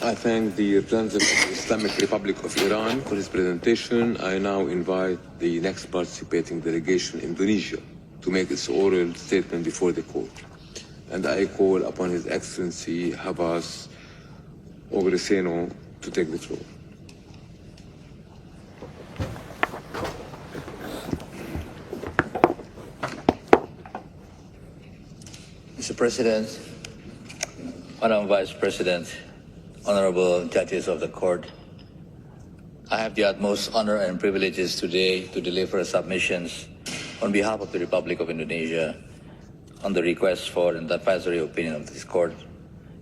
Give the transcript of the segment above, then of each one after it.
I thank the representative of the Islamic Republic of Iran for his presentation. I now invite the next participating delegation, Indonesia, to make its oral statement before the court. And I call upon His Excellency Havas Oegroseno to take the floor. Mr. President, Madam Vice President, honorable judges of the court, I have the utmost honor and privileges today to deliver submissions on behalf of the Republic of Indonesia on the request for an advisory opinion of this court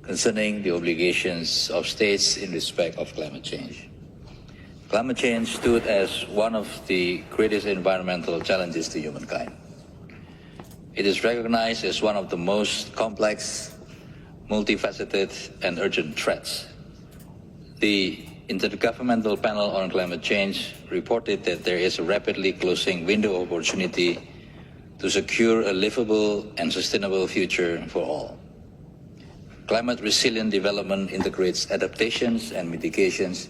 concerning the obligations of states in respect of climate change. Climate change stood as one of the greatest environmental challenges to humankind. It is recognized as one of the most complex, multifaceted, and urgent threats. The Intergovernmental Panel on Climate Change reported that there is a rapidly closing window of opportunity to secure a livable and sustainable future for all. Climate-resilient development integrates adaptations and mitigations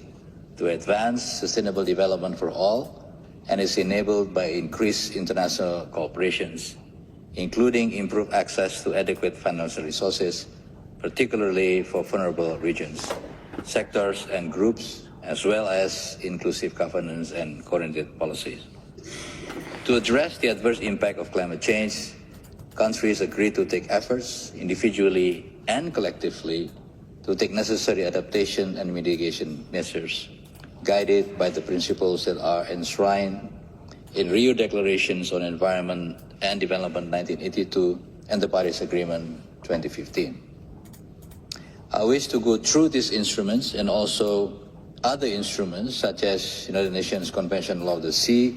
to advance sustainable development for all and is enabled by increased international cooperations, including improved access to adequate financial resources, particularly for vulnerable regions, sectors and groups, as well as inclusive governance and coordinated policies. To address the adverse impact of climate change, countries agreed to take efforts individually and collectively to take necessary adaptation and mitigation measures, guided by the principles that are enshrined in Rio Declarations on Environment and Development 1982 and the Paris Agreement 2015. I wish to go through these instruments and also other instruments such as United Nations Convention on Law of the Sea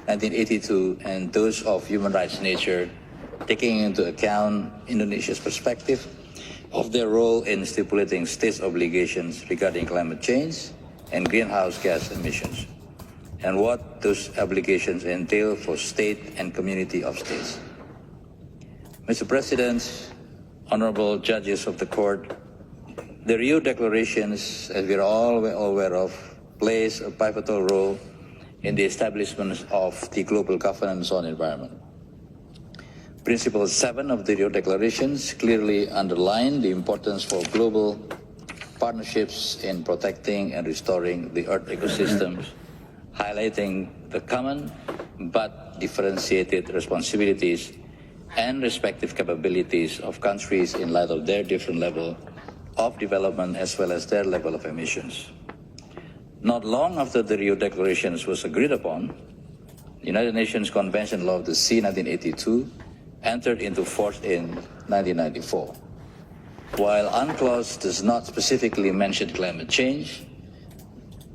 1982 and those of human rights nature, taking into account Indonesia's perspective of their role in stipulating states' obligations regarding climate change and greenhouse gas emissions, and what those obligations entail for state and community of states. Mr. President, honorable judges of the court, the Rio Declarations, as we are all aware of, plays a pivotal role in the establishment of the global governance on environment. Principle 7 of the Rio Declarations clearly underline the importance for global partnerships in protecting and restoring the Earth ecosystems, highlighting the common but differentiated responsibilities and respective capabilities of countries in light of their different level of development as well as their level of emissions. Not long after the Rio Declarations was agreed upon, the United Nations Convention on Law of the Sea 1982 entered into force in 1994. While UNCLOS does not specifically mention climate change,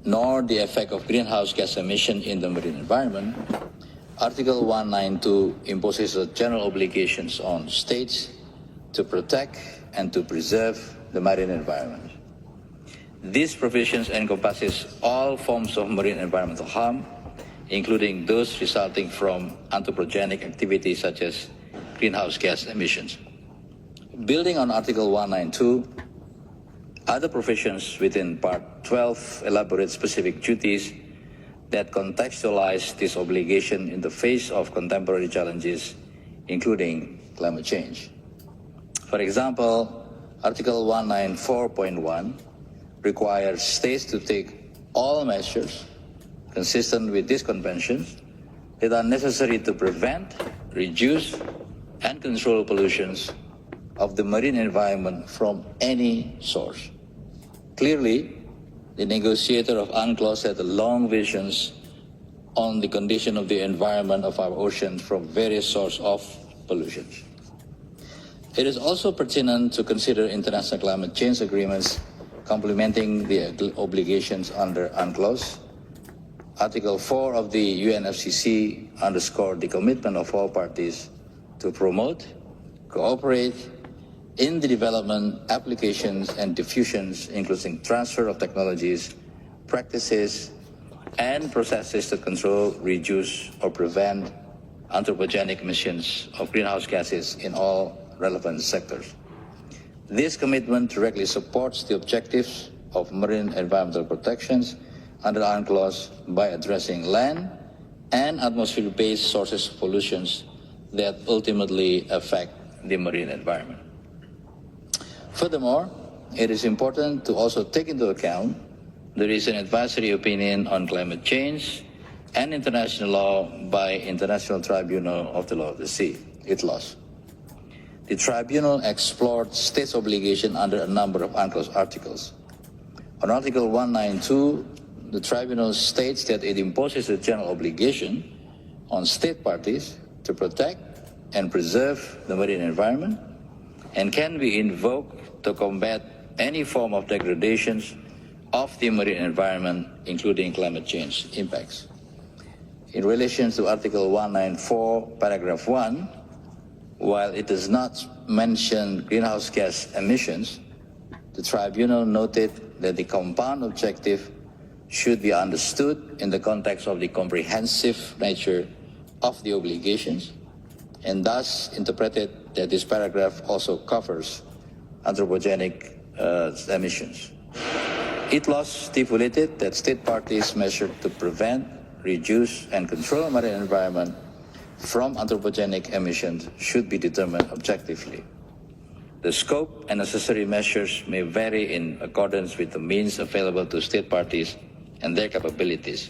nor the effect of greenhouse gas emission in the marine environment, Article 192 imposes general obligations on states to protect and to preserve the marine environment. These provisions encompasses all forms of marine environmental harm, including those resulting from anthropogenic activities such as greenhouse gas emissions. Building on Article 192, other provisions within Part 12 elaborate specific duties that contextualize this obligation in the face of contemporary challenges, including climate change. For example, Article 194.1 requires states to take all measures consistent with these conventions that are necessary to prevent, reduce, and control pollutions of the marine environment from any source. Clearly, the negotiator of UNCLOS had long visions on the condition of the environment of our oceans from various sources of pollutions. It is also pertinent to consider international climate change agreements complementing the obligations under UNCLOS. Article 4 of the UNFCCC underscored the commitment of all parties to promote, cooperate in the development, applications, and diffusions, including transfer of technologies, practices, and processes to control, reduce, or prevent anthropogenic emissions of greenhouse gases in all relevant sectors. This commitment directly supports the objectives of marine environmental protections under UNCLOS by addressing land and atmosphere-based sources of pollutions that ultimately affect the marine environment. Furthermore, it is important to also take into account the recent advisory opinion on climate change and international law by International Tribunal of the Law of the Sea, ITLOS. The tribunal explored states' obligation under a number of UNCLOS articles. On Article 192, the tribunal states that it imposes a general obligation on state parties to protect and preserve the marine environment and can be invoked to combat any form of degradations of the marine environment, including climate change impacts. In relation to Article 194, Paragraph 1, while it does not mention greenhouse gas emissions, the tribunal noted that the compound objective should be understood in the context of the comprehensive nature of the obligations, and thus interpreted that this paragraph also covers anthropogenic emissions. ITLOS stipulated that state parties measured to prevent, reduce, and control marine environment from anthropogenic emissions should be determined objectively. The scope and necessary measures may vary in accordance with the means available to state parties and their capabilities.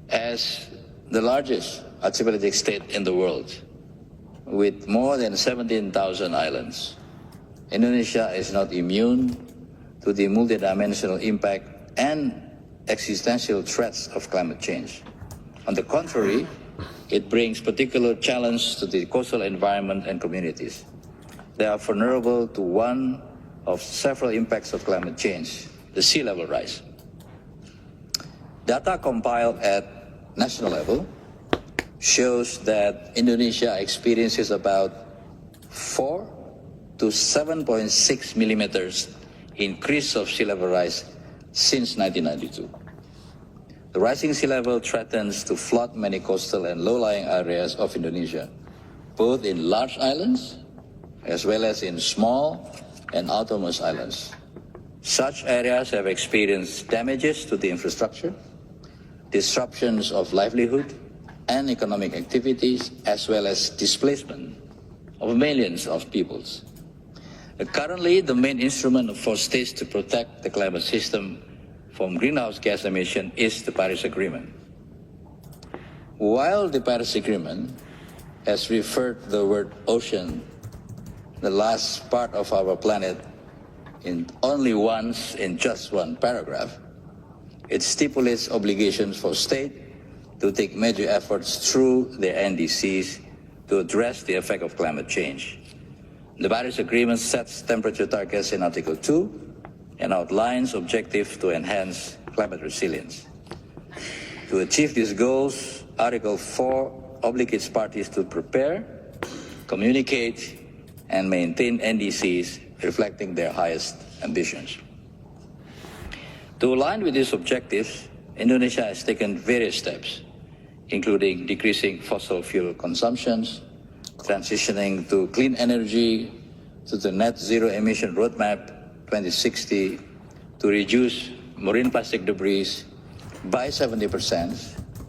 As the largest archipelagic state in the world, with more than 17,000 islands, Indonesia is not immune to the multidimensional impact and existential threats of climate change. On the contrary, it brings particular challenge to the coastal environment and communities. They are vulnerable to one of several impacts of climate change, the sea level rise. Data compiled at national level shows that Indonesia experiences about 4 to 7.6 millimeters increase of sea level rise since 1992. The rising sea level threatens to flood many coastal and low-lying areas of Indonesia, both in large islands as well as in small and outermost islands. Such areas have experienced damages to the infrastructure, disruptions of livelihood and economic activities, as well as displacement of millions of peoples. Currently, the main instrument for states to protect the climate system from greenhouse gas emission is the Paris Agreement. While the Paris Agreement has referred the word ocean, the last part of our planet, in only once in just one paragraph, it stipulates obligations for states to take major efforts through their NDCs to address the effect of climate change. The Paris Agreement sets temperature targets in Article 2 and outlines objectives to enhance climate resilience. To achieve these goals, Article 4 obligates parties to prepare, communicate, and maintain NDCs reflecting their highest ambitions. To align with these objectives, Indonesia has taken various steps, including decreasing fossil fuel consumptions, transitioning to clean energy, to the net zero emission roadmap 2060, to reduce marine plastic debris by 70%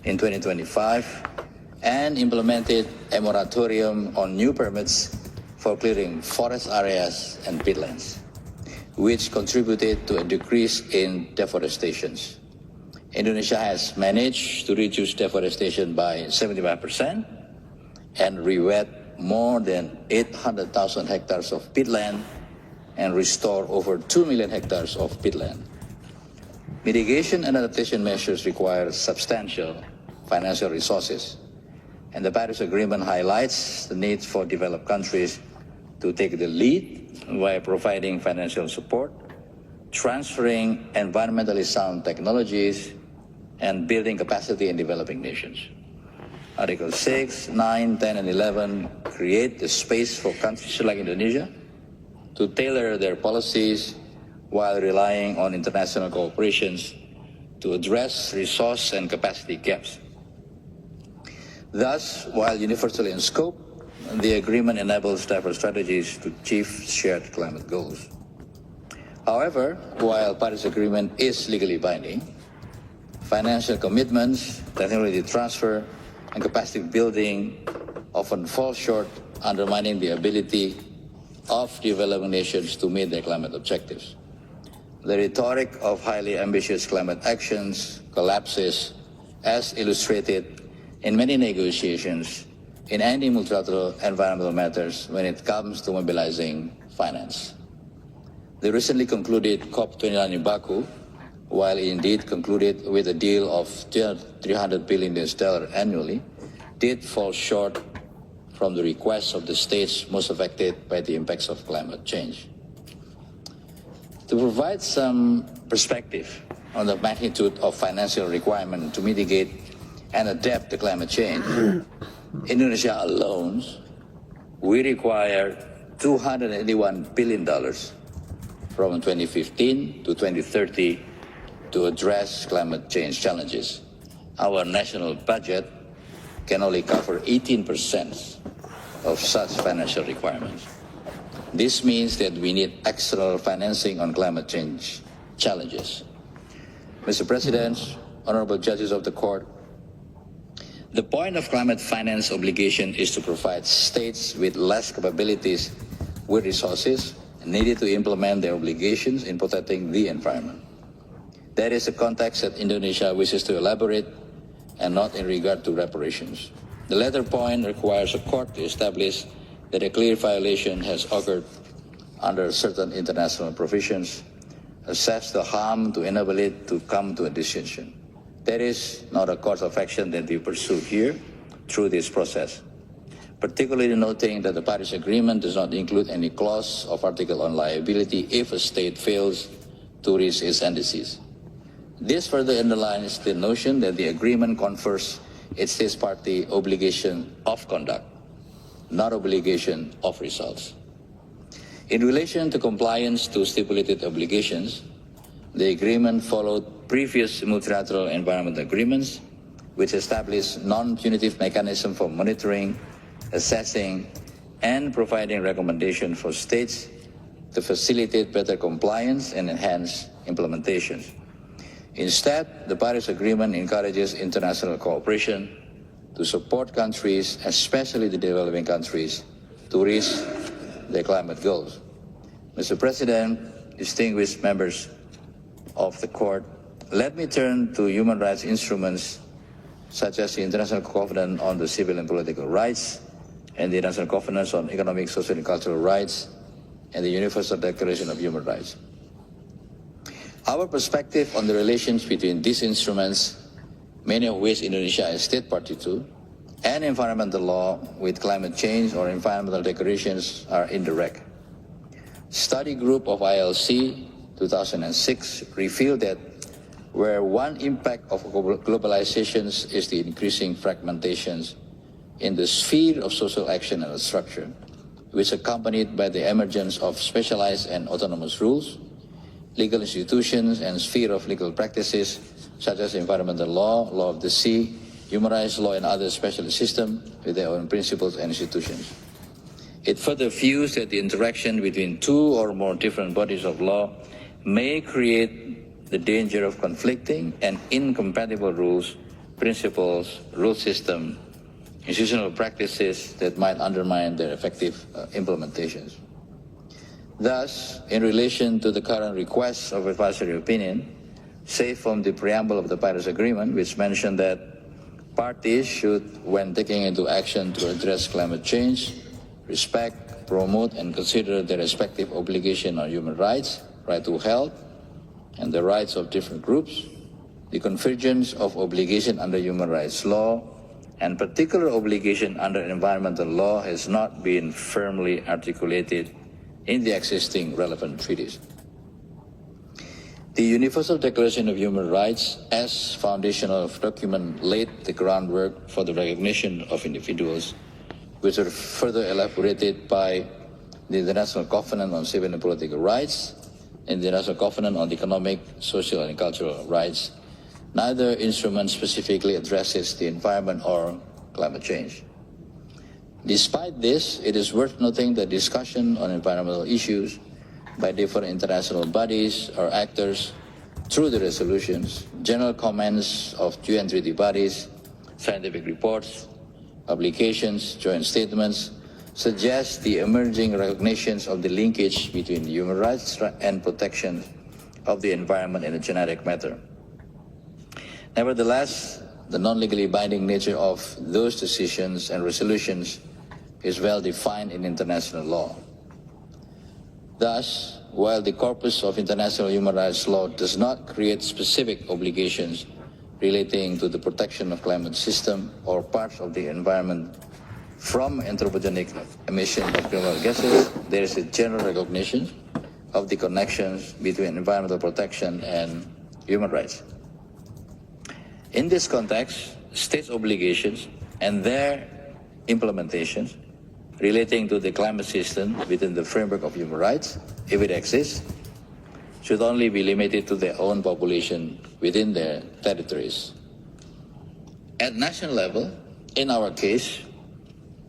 in 2025, and implemented a moratorium on new permits for clearing forest areas and peatlands, which contributed to a decrease in deforestation. Indonesia has managed to reduce deforestation by 75% and rewet more than 800,000 hectares of peatland and restore over 2 million hectares of peatland. Mitigation and adaptation measures require substantial financial resources, and the Paris Agreement highlights the need for developed countries to take the lead by providing financial support, transferring environmentally sound technologies, and building capacity in developing nations. Article 6, 9, 10, and 11 create the space for countries like Indonesia to tailor their policies while relying on international cooperations to address resource and capacity gaps. Thus, while universal in scope, the agreement enables diverse strategies to achieve shared climate goals. However, while Paris Agreement is legally binding, financial commitments, technology transfer, and capacity building often fall short, undermining the ability of developing nations to meet their climate objectives. The rhetoric of highly ambitious climate actions collapses, as illustrated in many negotiations in any multilateral environmental matters when it comes to mobilizing finance. The recently concluded COP29 in Baku, while indeed concluded with a deal of $300 billion annually, did fall short from the requests of the states most affected by the impacts of climate change. To provide some perspective on the magnitude of financial requirement to mitigate and adapt to climate change, Indonesia alone, we require $281 billion from 2015 to 2030 to address climate change challenges. Our national budget can only cover 18% of such financial requirements. This means that we need external financing on climate change challenges. Mr. President, honorable judges of the court, the point of climate finance obligation is to provide states with less capabilities with resources needed to implement their obligations in protecting the environment. That is the context that Indonesia wishes to elaborate, and not in regard to reparations. The latter point requires a court to establish that a clear violation has occurred under certain international provisions, assess the harm to enable it to come to a decision. That is not a course of action that we pursue here through this process, particularly noting that the Paris Agreement does not include any clause of article on liability if a state fails to reach its indices. This further underlines the notion that the agreement confers its state party obligation of conduct, not obligation of results. In relation to compliance to stipulated obligations, the agreement followed previous multilateral environmental agreements, which established non-punitive mechanisms for monitoring, assessing, and providing recommendations for states to facilitate better compliance and enhance implementation. Instead, the Paris Agreement encourages international cooperation to support countries, especially the developing countries, to reach their climate goals. Mr. President, distinguished members of the court, let me turn to human rights instruments such as the International Covenant on the Civil and Political Rights and the International Covenant on Economic, Social, and Cultural Rights and the Universal Declaration of Human Rights. Our perspective on the relations between these instruments, many of which Indonesia is state party to, and environmental law with climate change or environmental declarations are indirect. Study group of ILC 2006 revealed that where one impact of globalizations is the increasing fragmentations in the sphere of social action and structure, which is accompanied by the emergence of specialized and autonomous rules, legal institutions, and sphere of legal practices such as environmental law, law of the sea, human rights law, and other specialist systems with their own principles and institutions. It further views that the interaction between two or more different bodies of law may create the danger of conflicting and incompatible rules, principles, rule system, institutional practices that might undermine their effective implementations. Thus, in relation to the current request of advisory opinion, say from the preamble of the Paris Agreement, which mentioned that parties should, when taking into action to address climate change, respect, promote, and consider their respective obligation on human rights, right to health, and the rights of different groups, the convergence of obligation under human rights law, and particular obligation under environmental law has not been firmly articulated in the existing relevant treaties. The Universal Declaration of Human Rights, as foundational document, laid the groundwork for the recognition of individuals, which are further elaborated by the International Covenant on Civil and Political Rights and the International Covenant on Economic, Social, and Cultural Rights. Neither instrument specifically addresses the environment or climate change. Despite this, it is worth noting that discussion on environmental issues by different international bodies or actors through the resolutions, general comments of UN treaty bodies, scientific reports, publications, joint statements, suggest the emerging recognitions of the linkage between human rights and protection of the environment in a genetic matter. Nevertheless, the non-legally binding nature of those decisions and resolutions is well defined in international law. Thus, while the corpus of international human rights law does not create specific obligations relating to the protection of climate system or parts of the environment from anthropogenic emission of greenhouse gases, there is a general recognition of the connections between environmental protection and human rights. In this context, states' obligations and their implementations relating to the climate system within the framework of human rights, if it exists, should only be limited to their own population within their territories. At national level, in our case,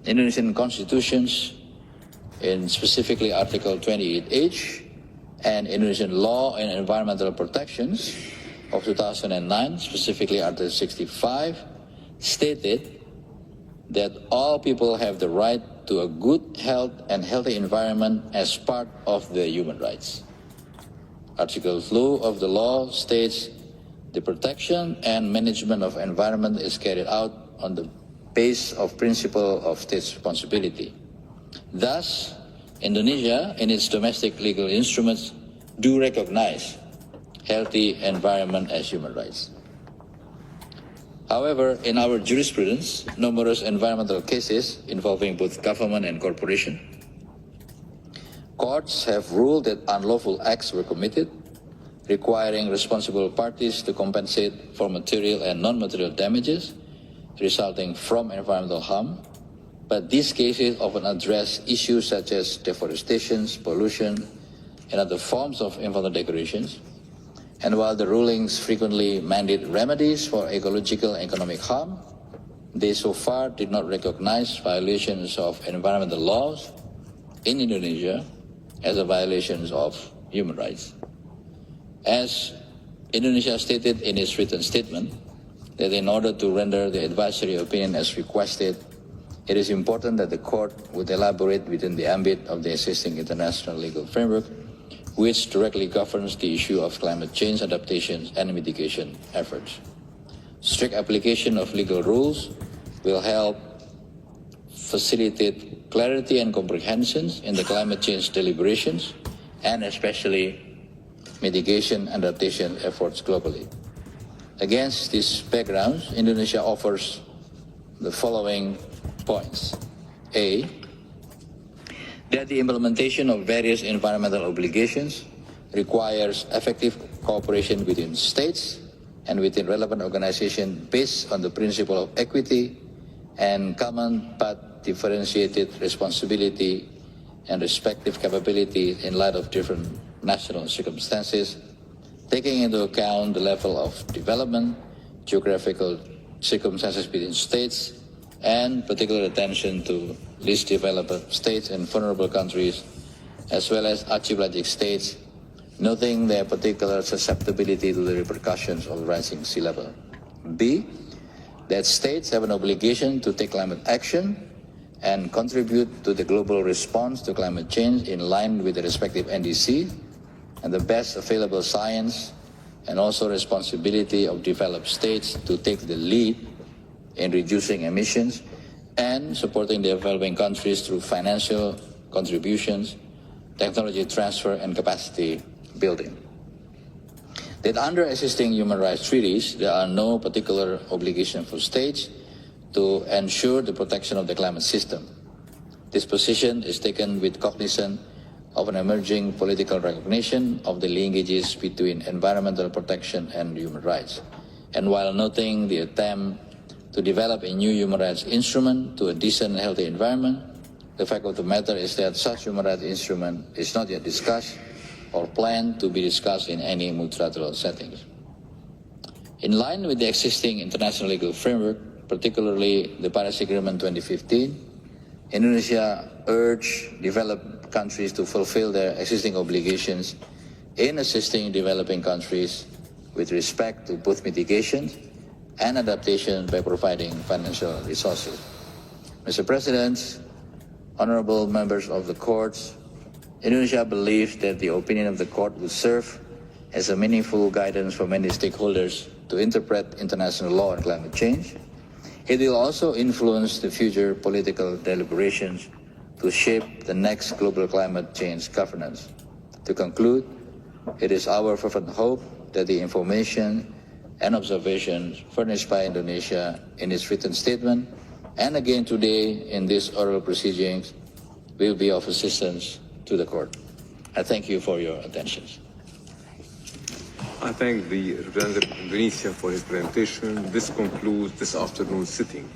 Indonesian constitutions, in specifically Article 28H, and Indonesian law and environmental protections of 2009, specifically Article 65, stated that all people have the right to a good health and healthy environment as part of their human rights. Article 2 of the law states the protection and management of environment is carried out on the basis of principle of state's responsibility. Thus, Indonesia, in its domestic legal instruments, do recognize healthy environment as human rights. However, in our jurisprudence, numerous environmental cases involving both government and corporation, courts have ruled that unlawful acts were committed, requiring responsible parties to compensate for material and non-material damages resulting from environmental harm, but these cases often address issues such as deforestation, pollution, and other forms of environmental degradations. And while the rulings frequently mandate remedies for ecological and economic harm, they so far did not recognize violations of environmental laws in Indonesia as a violations of human rights. As Indonesia stated in its written statement, that in order to render the advisory opinion as requested, it is important that the court would elaborate within the ambit of the existing international legal framework, which directly governs the issue of climate change adaptation and mitigation efforts. Strict application of legal rules will help facilitate clarity and comprehension in the climate change deliberations, and especially mitigation and adaptation efforts globally. Against these backgrounds, Indonesia offers the following points. A, that the implementation of various environmental obligations requires effective cooperation between states and within relevant organizations based on the principle of equity and common but differentiated responsibility and respective capability in light of different national circumstances, taking into account the level of development, geographical circumstances between states, and particular attention to least developed states and vulnerable countries, as well as archipelagic states, noting their particular susceptibility to the repercussions of rising sea level. B, that states have an obligation to take climate action and contribute to the global response to climate change in line with the respective NDC and the best available science, and also responsibility of developed states to take the lead in reducing emissions and supporting the developing countries through financial contributions, technology transfer, and capacity building. That under existing human rights treaties, there are no particular obligation for states to ensure the protection of the climate system. This position is taken with cognizance of an emerging political recognition of the linkages between environmental protection and human rights. And while noting the attempt to develop a new human rights instrument to a decent and healthy environment, the fact of the matter is that such human rights instrument is not yet discussed or planned to be discussed in any multilateral settings. In line with the existing international legal framework, particularly the Paris Agreement 2015, Indonesia urged developed countries to fulfill their existing obligations in assisting developing countries with respect to both mitigation and adaptation by providing financial resources. Mr. President, honorable members of the courts, Indonesia believes that the opinion of the court will serve as a meaningful guidance for many stakeholders to interpret international law on climate change. It will also influence the future political deliberations to shape the next global climate change governance. To conclude, it is our fervent hope that the information and observations furnished by Indonesia in its written statement and again today in these oral proceedings will be of assistance to the court. I thank you for your attention. I thank the representative of Indonesia for his presentation. This concludes this afternoon's sitting.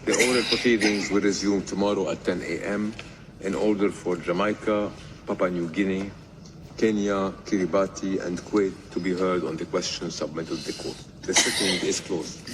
The oral proceedings will resume tomorrow at 10 a.m. in order for Jamaica, Papua New Guinea, Kenya, Kiribati, and Kuwait to be heard on the questions submitted to the court. The sitting is closed.